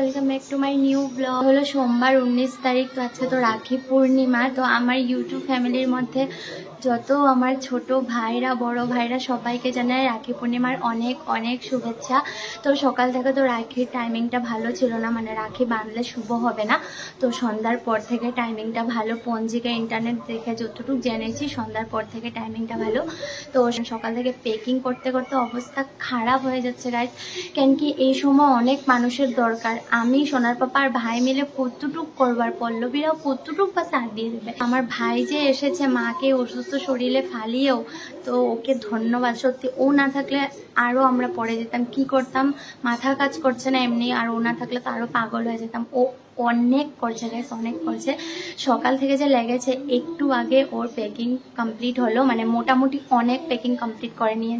Welcome back to my new blog. হলো সোমবার 19 তারিখ, তো আজকে তো রাখি পূর্ণিমা। তো আমার ইউটিউব ফ্যামিলির মধ্যে যত আমার ছোট ভাইরা বড় ভাইরা সবাইকে জানাই রাখি পূর্ণিমার অনেক অনেক শুভেচ্ছা। তো সকাল থেকে তো রাখির টাইমিংটা ভালো ছিল না, মানে রাখি বাঁধলে শুভ হবে না। তো সন্ধ্যার পর থেকে টাইমিংটা ভালো, পঞ্জিকা ইন্টারনেট দেখে যতটুকু জেনেছি সন্ধ্যার পর থেকে টাইমিংটা ভালো। তো সকাল থেকে পেকিং করতে করতে অবস্থা খারাপ হয়ে যাচ্ছে গাইজ, কেন কি এই সময় অনেক মানুষের দরকার। আমি সোনার পাপা আর ভাই মিলে কতটুক করবার, পল্লবীরাও কতটুক বা সাথ দিয়ে দেবে। আমার ভাই যে এসেছে মাকে অসুস্থ শরীরে ফালিয়েও, তো ওকে ধন্যবাদ। সত্যি ও না থাকলে আরও আমরা পড়ে যেতাম, কি করতাম মাথা কাজ করছে না এমনি, আর ও না থাকলে তো আরও পাগল হয়ে যেতাম। ও অনেক করছে গাইস, অনেক করছে। সকাল থেকে যে লেগেছে, একটু আগে ওর প্যাকিং কমপ্লিট হলো, মানে মোটামুটি অনেক প্যাকিং কমপ্লিট করে নিয়ে।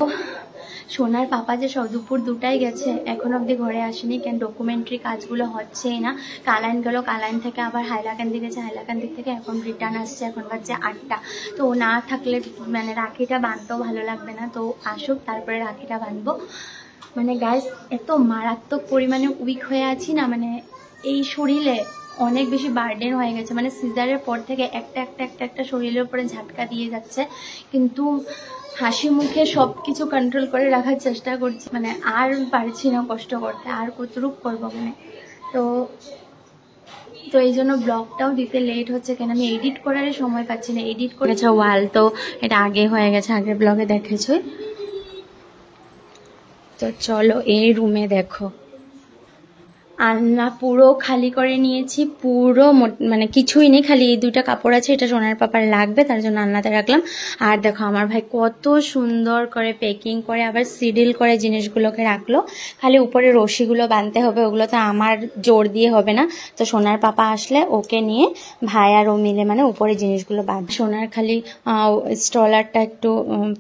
সোনার পাপা যে দুপুর 2টায় গেছে, এখন অবধি ঘরে আসেনি, কেন ডকুমেন্টারি কাজগুলো হচ্ছেই না। কালাইন গেল, কালাইন থেকে আবার হাইলাকান্দি গেছে, হাইলাকান্দি থেকে এখন রিটার্ন আসছে, এখন বাজছে 8টা। তো ও না থাকলে মানে রাখিটা বাঁধতেও ভালো লাগবে না। তো আসুক, তারপরে রাখিটা বাঁধবো। মানে গাইস এত মারাত্মক পরিমাণে উইক হয়ে আছি না, মানে এই শরীরে অনেক বেশি বার্ডেন হয়ে গেছে। মানে সিজারের পর থেকে একটা শরীরের উপরে ঝাটকা দিয়ে যাচ্ছে, কিন্তু হাসি মুখে সব কিছু কন্ট্রোল করে রাখার চেষ্টা করছি। মানে আর পারছি না কষ্ট করতে, আর কতটুক করবো মানে। তো এই জন্য ব্লগটাও দিতে লেট হচ্ছে, কেন আমি এডিট করার সময় পাচ্ছি না। এডিট করেছে ওয়াল, তো এটা আগে হয়ে গেছে, আগের ব্লগে দেখেছো। তো চলো এই রুমে দেখো, আলনা পুরো খালি করে নিয়েছি, পুরো মানে কিছুই নেই, খালি এই 2টা কাপড় আছে, এটা সোনার পাপার লাগবে তার জন্য আলনাতে রাখলাম। আর দেখো আমার ভাই কত সুন্দর করে প্যাকিং করে আবার সিডিল করে জিনিসগুলোকে রাখলো। খালি উপরে রশিগুলো বাঁধতে হবে, ওগুলো তো আমার জোর দিয়ে হবে না। তো সোনার পাপা আসলে ওকে নিয়ে ভাই আর ও মিলে মানে উপরে জিনিসগুলো বাঁধবে। সোনার খালি স্ট্রলারটা একটু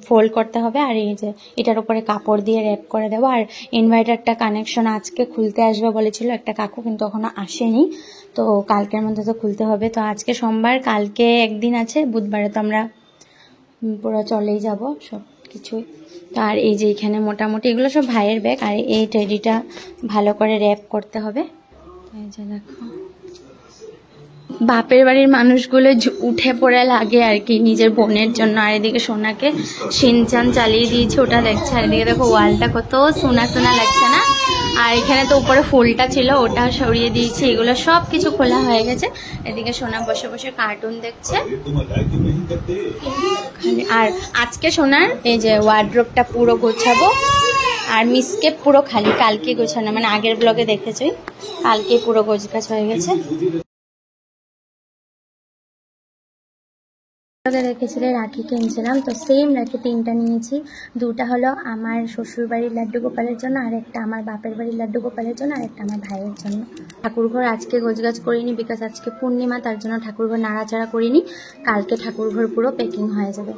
ফোল্ড করতে হবে, আর এই যে এটার উপরে কাপড় দিয়ে র্যাপ করে দেবো। আর ইনভার্টারটা কানেকশন আজকে খুলতে আসবে বলেছিল একটা কাকু, কিন্তু এখনো আসেনি। তো কালকের মধ্যে তো খুলতে হবে। তো আজকে সোমবার, কালকে একদিন আছে, বুধবারে তো আমরা পুরো চলেই যাব সব কিছুই। তো আর এই যে এখানে মোটামুটি এগুলো সব ভাইয়ের ব্যাগ, আর এই টেডিটা ভালো করে র্যাপ করতে হবে। এই যে দেখো বাপের বাড়ির মানুষগুলো উঠে পড়ে লাগে আর কি নিজের বোনের জন্য। আর এদিকে সোনাকে সিনচান চালিয়ে দিয়েছে, ওটা দেখছে। আর এদিকে দেখো ওয়ালটা কত সোনা সোনা লাগছে না। আর এখানে তো উপরে ফুলটা ছিল, ওটা সরিয়ে দিয়েছি। এগুলো সব কিছু খোলা হয়ে গেছে। এদিকে সোনা বসে বসে কার্টুন দেখছে। আর আজকে সোনার এই যে ওয়ার্ড্রোবটা পুরো গোছাবো, আর মিসকে পুরো খালি, কালকে গোছানো, মানে আগের ব্লগে দেখেছি কালকে পুরো গোছগাছ হয়ে গেছে। রেখেছিলে রাখি কিনছিলাম, তো সেম রাখি 3টা নিয়েছি। 2টা হলো আমার শ্বশুর বাড়ির লাড্ডু গোপালের জন্য, আর একটা আমার বাপের বাড়ির লাড্ডু গোপালের জন্য, আর একটা আমার ভাইয়ের জন্য। ঠাকুরঘর আজকে গোছগাছ করিনি, বিকজ আজকে পূর্ণিমা, তার জন্য ঠাকুরঘর নাড়াচাড়া করিনি। কালকে ঠাকুরঘর পুরো প্যাকিং হয়ে যাবে।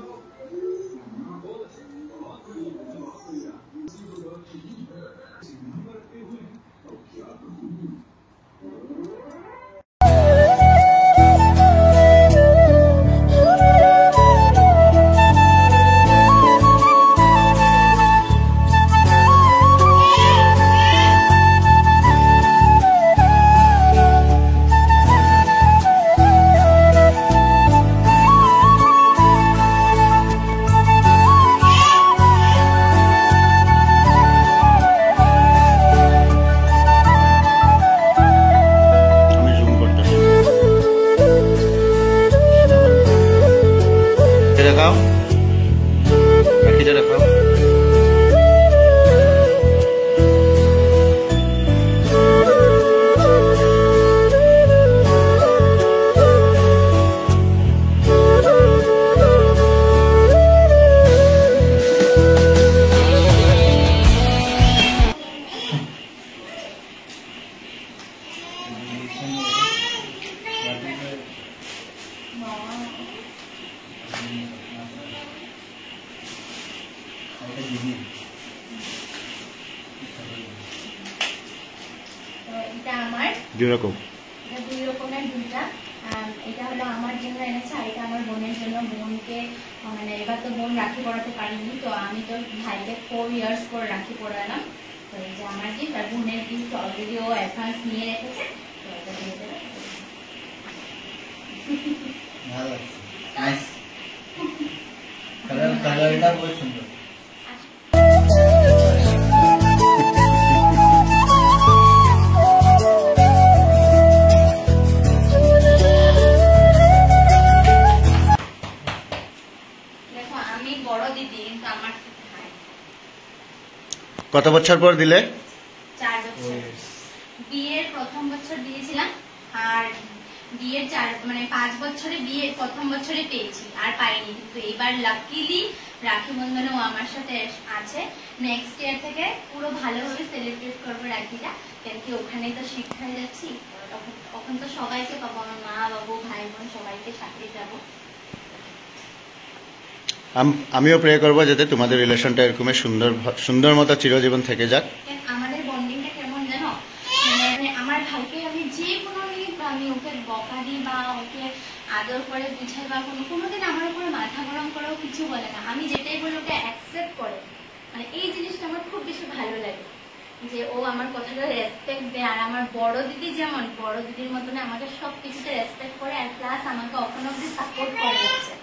দেখাও রাখিটা দেখাও। এটা আমার যেরকম এটা 2 রকমের 2টা। এটা হলো আমার জন্য এনেছে, আর এটা আমার বোনের জন্য। বোনকে মানে এবার তো বোন রাখি পরাতে পারিনি, তো আমি তো ভাইকে 4 ইয়ার্স পর রাখি পরালাম। তো এই যে আমার গিফট আর বোনের গিফট অলরেডি ও অ্যাডভান্স নিয়ে রেখেছে, তো এটা দিয়ে দেবে। ভালো লাগছে, নাইস কালারটা খুব সুন্দর। দেখো আমি বড় দিদি, কিন্তু আমার ভাই কত বছর পর দিলে? 4 বছর। বিয়ের প্রথম বছর দিয়েছিলাম, আর বিয়ের 5 বছরে বিয়ের প্রথম বছরে পেয়েছি, আর পাইনি। কিন্তু এবার লাকিলি রাখি বন্ধনে ও আমার সাথে আছে। নেক্সট ইয়ার থেকে পুরো ভালোভাবে সেলিব্রেট করবো রাখিটা, কেন কি ওখানেই তো শিফট হয়ে যাচ্ছি। তখন তো সবাইকে পাবো, আমার মা বাবু ভাই বোন সবাইকে সাথে যাবো। আমিও প্রে করবো যাতে তোমাদের রিলেশনটা এরকমই সুন্দর মতো চিরজীবন থেকে যাক। আমাদের বন্ডিংটা কেমন জানো, মানে আমার ভাইকে আমি যে কোনো আমি ওকে বকা দিই বা ওকে আদর করে বুঝাই বা কোনোদিন আমার উপরে মাথা গরম করেও কিছু বলে না। আমি যেটাই বলি ওকে অ্যাকসেপ্ট করে, মানে এই জিনিসটা আমার খুব বেশি ভালো লাগে যে ও আমার কথাটা রেসপেক্ট দেয়। আর আমার বড় দিদি যেমন বড় দিদির মতন আমাকে সব কিছুতে রেসপেক্ট করে, আর প্লাস আমাকে এখন অব্দি সাপোর্ট করে যাচ্ছে।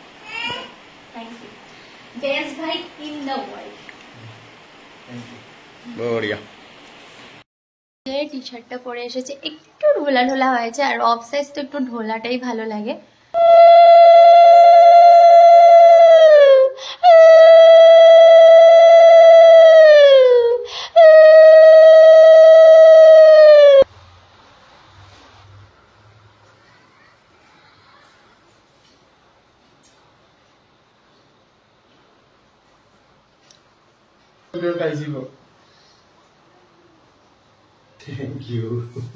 থ্যাংক ইউ, বেস্ট ভাই ইন দ্য ওয়ার্ল্ড। বড়িয়া। টি শার্টটা পরে এসেছে, একটু ঢোলা ঢোলা হয়েছে, আর অফ সাইজ তো একটু ঢোলাটাই ভালো লাগে।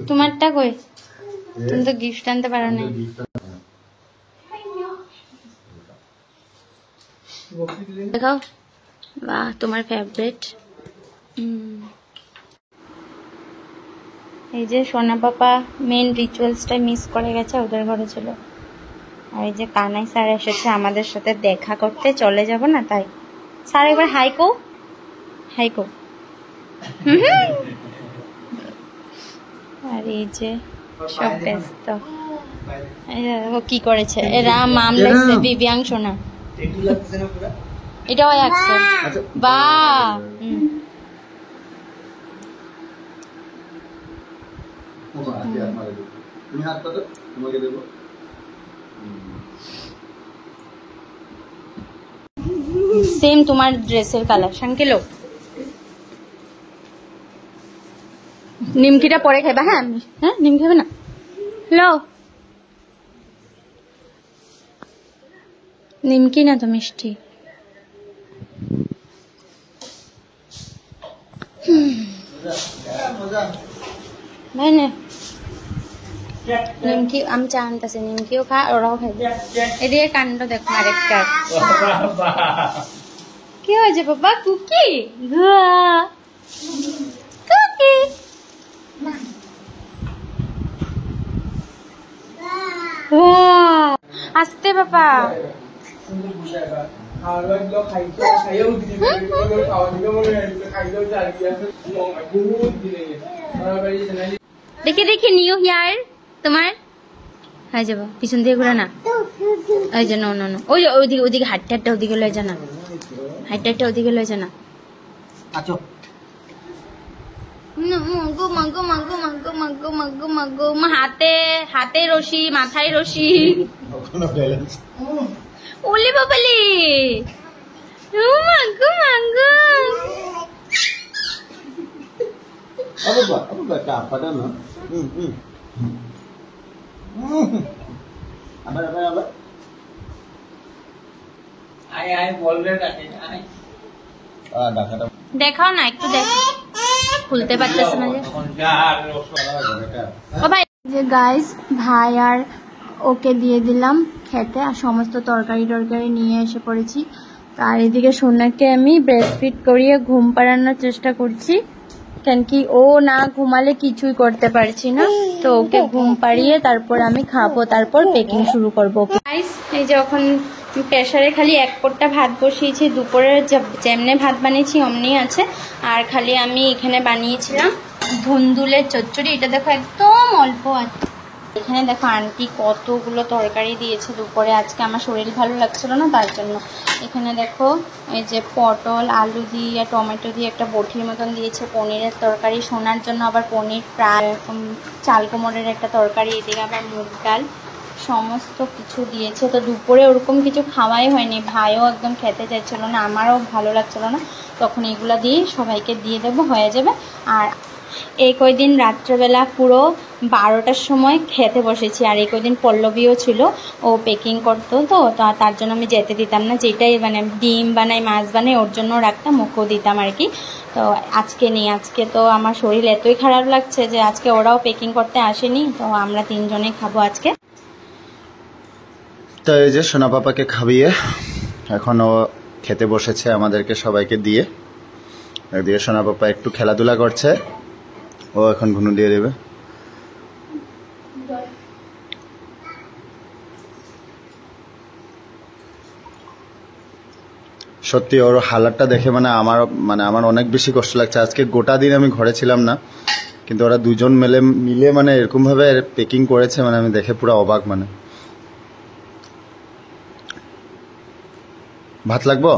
তোমারটা কই? তুমি তো গিফট আনতে পারো না। দেখাও, বাহ তোমার ফেভারিট। এই যে সোনা পাপা মেন রিচুয়ালসটা মিস করে গেছে, ওদের ঘরে ছিল। আর এই যে কানাই স্যার এসেছে আমাদের সাথে দেখা করতে, চলে যাব না তাই। স্যার একবার হাইকো হাইকো। আর এই যে সব ব্যস্ত। ও কি করেছে, এরা মামলাইছে দিব্যাংশ না, এটাও একশো। বা সেম তোমার ড্রেসের কালার। শাঙ্কিলো নিমকিটা পরে খাইবা। হ্যাঁ হ্যাঁ, নিম খাবে না? লো নিমকি না তো মিষ্টি। ভাই না নিমকি, আমি চা আনতেছি, নিমকিও খা ওরাও খাইবে। এদিকে কাণ্ড দেখো আরেকটা। কি হয়েছে বাবা? কুকি কুকি আসতে বাবা। দেখে দেখে নিউ ইয়ার তোমার হয়ে যাবো। পিছন দিয়ে ঘুরে না, ওই যে নো নো নো, ওই ওইদিকে ওইদিকে হাটটা হাটটা ওদিকে লয়ে যা না, হাটটা হাটটা ওদিকে লয়ে যা না। মাগো মাগো মাগো মাগো মাগো মাগো মাগো, হাতে হাতে রশি, মাথায় রশি। ওলে বাবালে, ও মাগো মাগো। দেখাও না একটু, দেখ খুলতে পারতেছে না যে গাইস। ভাই আর ওকে দিয়ে দিলাম খেতে, আর সমস্ত তরকারি টরকারি নিয়ে এসে পড়েছি। আর এদিকে সোনাকে আমি ব্রেস্ট ফিড করিয়ে ঘুম পাড়ানোর চেষ্টা করছি, কেন কি ও না ঘুমালে কিছুই করতে পারছি না। তো ওকে ঘুম পাড়িয়ে তারপর আমি খাবো, তারপর পেকিং শুরু করবো। গাইস এই যে এখন প্রেসারে খালি এক কোটটা ভাত বসিয়েছি, দুপুরে যেমনি ভাত বানিয়েছি অমনি আছে। আর খালি আমি এখানে বানিয়েছিলাম ধুন্দুলের চচ্চড়ি, এটা দেখো একদম অল্প আছে। এখানে দেখো আন্টি কতগুলো তরকারি দিয়েছে দুপুরে, আজকে আমার শরীর ভালো লাগছিল না তার জন্য। এখানে দেখো এই যে পটল আলু দিয়ে টমেটো দিয়ে একটা বটির মতন দিয়েছে, পনিরের তরকারি, সোনার জন্য আবার পনির ফ্রাই, চাল কুমড়ের একটা তরকারি, এদিকে আবার মুগ ডাল, সমস্ত কিছু দিয়েছে। তো দুপুরে ওরকম কিছু খাওয়াই হয়নি, ভাইও একদম খেতে চাইছিল না, আমারও ভালো লাগছিল না, তখন এগুলো দিয়ে সবাইকে দিয়ে দেবো, হয়ে যাবে। আর এই কয়দিন রাত্রেবেলা পুরো 12টার সময় খেতে বসেছি। আর এই কয়দিন পল্লবীও ছিল, ও পেকিং করতো, তো তার জন্য আমি যেতে দিতাম না, যেটাই মানে ডিম বানাই মাছ বানাই ওর জন্য রাখতাম, ওকেও দিতাম আর কি। তো আজকে নেই, আজকে তো আমার শরীর এতই খারাপ লাগছে যে আজকে ওরাও পেকিং করতে আসেনি, তো আমরা 3 জনেই খাবো আজকে। তো এই যে সোনা পাপাকে খাবিয়ে এখন ও খেতে বসেছে আমাদেরকে সবাইকে দিয়ে। এদিকে সোনা পাপা একটু খেলাধুলা করছে, ও এখন ঘুনু দিয়ে দেবে। সত্যি ওর হালাতটা দেখে মানে আমার অনেক বেশি কষ্ট লাগছে। আজকে গোটা দিন আমি ঘরে ছিলাম না, কিন্তু ওরা দুজন মিলে মানে এরকম ভাবে পেকিং করেছে, মানে আমি দেখে পুরো অবাক। মানে ভাত লাগবো।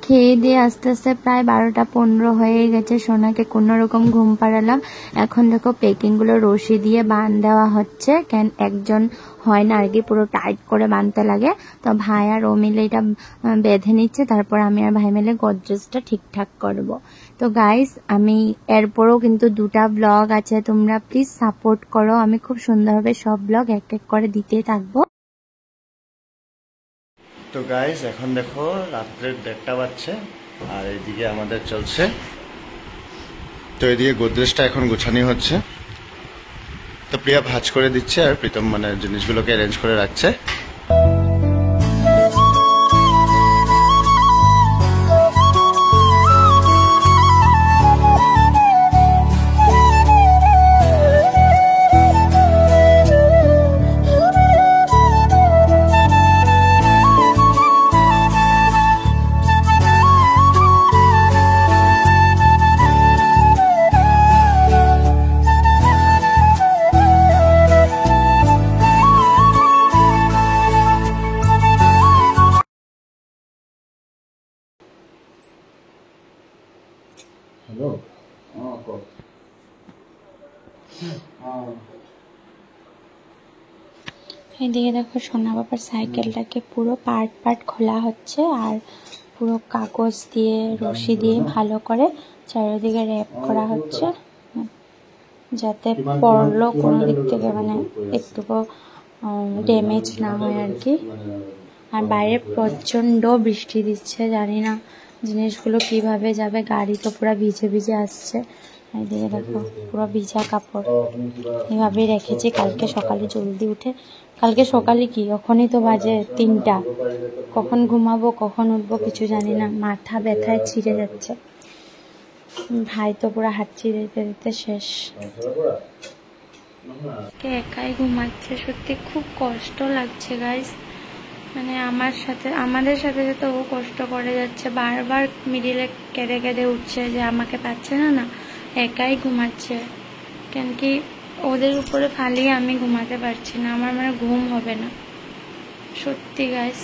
খেয়ে দিয়ে আস্তে আস্তে প্রায় 12টা 15 হয়ে গেছে, সোনাকে কোনো রকম ঘুম পাড়ালাম। এখন দেখো পেকিংগুলো রশি দিয়ে বাঁধ দেওয়া হচ্ছে, কেন একজন হয় না আর কি, পুরো টাইট করে বাঁধতে লাগে। তো ভাই আর ও মিলে এটা বেঁধে নিচ্ছে, তারপর আমি আর ভাই মিলে গোদরেজটা ঠিকঠাক করব। তো গাইস, আমি এরপরও কিন্তু 2টা ব্লগ আছে, তোমরা প্লিজ সাপোর্ট করো, আমি খুব সুন্দরভাবে সব ব্লগ এক এক করে দিতে থাকবো। তো গাইস এখন দেখো রাত্রের 1:30 বাজছে, আর এইদিকে আমাদের চলছে। তো এদিকে গোদরেজটা এখন গোছানি হচ্ছে। তো প্রিয়া ভাঁজ করে দিচ্ছে, আর প্রীতম মানে জিনিসগুলোকে অ্যারেঞ্জ করে রাখছে। এদিকে দেখো সোনা বাবার সাইকেলটাকে পুরো পার্ট খোলা হচ্ছে, আর পুরো কাগজ দিয়ে রশি দিয়ে ভালো করে চারিদিকে র্যাপ করা হচ্ছে, যাতে পড়লো কোনো দিক থেকে মানে একটুকু ড্যামেজ না হয় আর কি। আর বাইরে প্রচণ্ড বৃষ্টি দিচ্ছে, জানি না জিনিসগুলো কিভাবে যাবে, গাড়ি তো পুরো ভিজে ভিজে আসছে। এদিকে দেখো পুরো ভিজা কাপড় এভাবেই রেখেছি, কালকে সকালে জলদি উঠে, কালকে সকালে কি ওখানেই তো বাজে 3টা, কখন ঘুমাবো কখন উঠবো কিছু জানি না, মাথা ব্যথায় ছিঁড়ে যাচ্ছে। ভাই তো পুরো হাঁটছি দিতে দিতে শেষ, একাই ঘুমাচ্ছে, সত্যি খুব কষ্ট লাগছে গাইস। মানে আমাদের সাথে সাথে ও কষ্ট করে যাচ্ছে, বারবার মিডিলে কেঁদে কেঁদে উঠছে যে আমাকে পাচ্ছে না, একাই ঘুমাচ্ছে। কেন কি ওদের উপরে ফালিয়ে আমি ঘুমাতে পারছি না, আমার মানে ঘুম হবে না। সত্যি গাইস,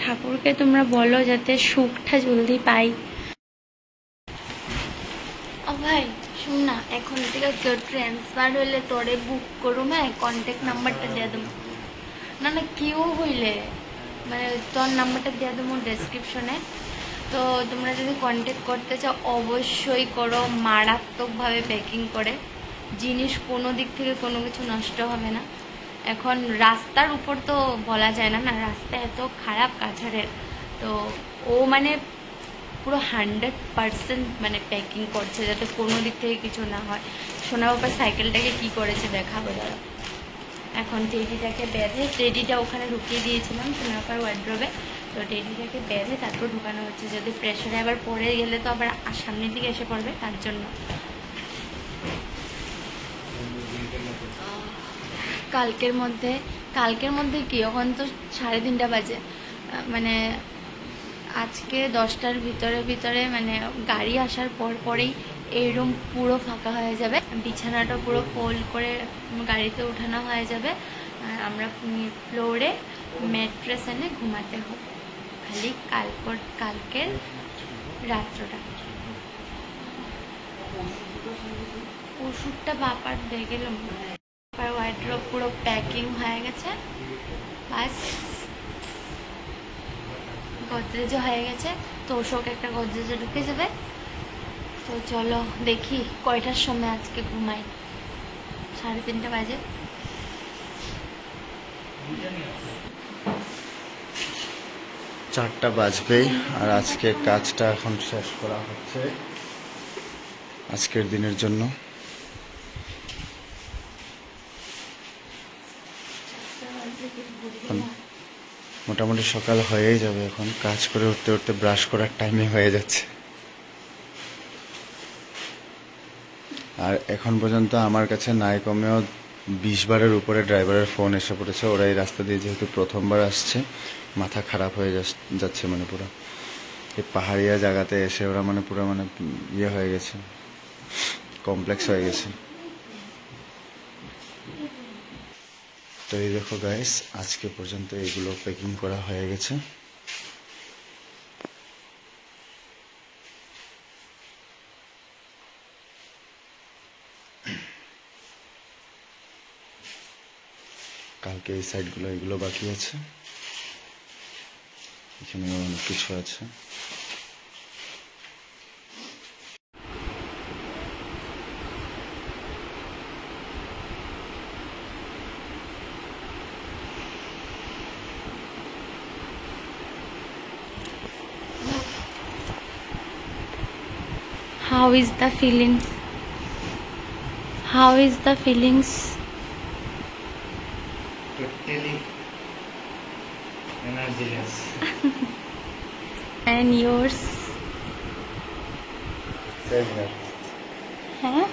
ঠাকুরকে তোমরা বলো যাতে সুখটা জলদি পাই। ও ভাই শুন না, এখন থেকে কেউ ট্রান্সফার হইলে তোরে বুক করুম, হ্যাঁ কন্ট্যাক্ট নাম্বারটা দিয়ে দেবো, না কেউ হইলে মানে তোর নাম্বারটা দিয়ে দেবো ডেসক্রিপশনে। তো তোমরা যদি কন্ট্যাক্ট করতে চাও অবশ্যই করো, মারাত্মকভাবে প্যাকিং করে, জিনিস কোনো দিক থেকে কোনো কিছু নষ্ট হবে না। এখন রাস্তার উপর তো বলা যায় না, রাস্তা এত খারাপ কাছাড়ের, তো ও মানে পুরো 100% মানে প্যাকিং করছে যাতে কোনো দিক থেকে কিছু না হয়। সোনা বাবার সাইকেলটাকে কি করেছে দেখাবো দাঁড়া। এখন টেডিটাকে বেঁধে, টেডিটা ওখানে ঢুকিয়ে দিয়েছিলাম সোনা বাবার ওয়ার্ড্রোবে, তো টেডিটাকে বেঁধে তারপর ঢুকানো হচ্ছে, যদি প্রেশারে আবার পড়ে গেলে তো আবার সামনের দিকে এসে পড়বে, তার জন্য। কালকের মধ্যে কি, এখন তো 3:30 বাজে, মানে আজকে 10টার ভিতরে মানে গাড়ি আসার পরেই এই রুম পুরো ফাঁকা হয়ে যাবে, বিছানাটা পুরো ফোল্ড করে গাড়িতে উঠানো হয়ে যাবে, আর আমরা ফ্লোরে ম্যাট্রেস এনে ঘুমাতে হবে, খালি কালকের রাত্রটা। ওষুধটা বাপার দিয়ে গেলাম, ওয়ার্ড্রপ পুরো প্যাকিং হয়ে গেছে, বাস গোদরেজও হয়ে গেছে, তোষক একটা গোদরেজে ঢুকে যাবে। তো চলো দেখি কয়টার সময় আজকে ঘুমাই, 3:30 বাজে। চারটা বাজবেই, আর আজকে কাজটা এখন শেষ করা হচ্ছে আজকের দিনের জন্য। মোটামুটি সকাল হয়েই যাবে, এখন কাজ করে উঠতে উঠতে ব্রাশ করার টাইমে হয়ে যাচ্ছে। আর এখন পর্যন্ত আমার কাছে নাই কমেও 20 বারের উপরে ড্রাইভারের ফোন এসে পড়েছে। ওরা এই রাস্তা দিয়ে যেহেতু প্রথমবার আসছে, মাথা খারাপ হয়ে যাচ্ছে, মানে পুরো এই পাহাড়িয়া জায়গাতে এসে ওরা মানে পুরো মানে ইয়ে হয়ে গেছে, কমপ্লেক্স হয়ে গেছে। তো এই দেখো গাইস, আজকে পর্যন্ত এগুলো প্যাকিং করা হয়ে গেছে। কালকে এই সাইডগুলো এগুলো বাকি আছে, এখানে অনেক কিছু আছে। How is the feelings? How is the feelings? Totally energyless. And yours? Same here. হ্যাঁ,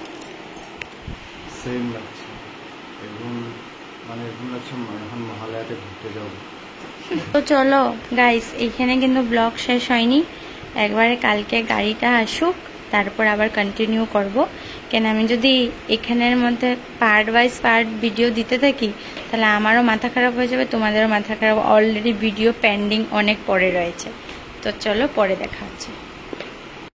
সেম লাগছে, এরকম মানে এরকম লাগছে এখন মহালয়াতে ঘুরতে যাবো। তো চলো গাইস, এইখানে কিন্তু ব্লগ শেষ হয়নি, একবারে কালকে গাড়িটা আসুক তারপর আবার কন্টিনিউ করব। কেন আমি যদি এখানের মধ্যে পার্ট ওয়াইজ পার্ট ভিডিও দিতে থাকি তাহলে আমারও মাথা খারাপ হয়ে যাবে, তোমাদেরও মাথা খারাপ। অলরেডি ভিডিও পেন্ডিং অনেক পরে রয়েছে। তো চলো পরে দেখা হচ্ছে।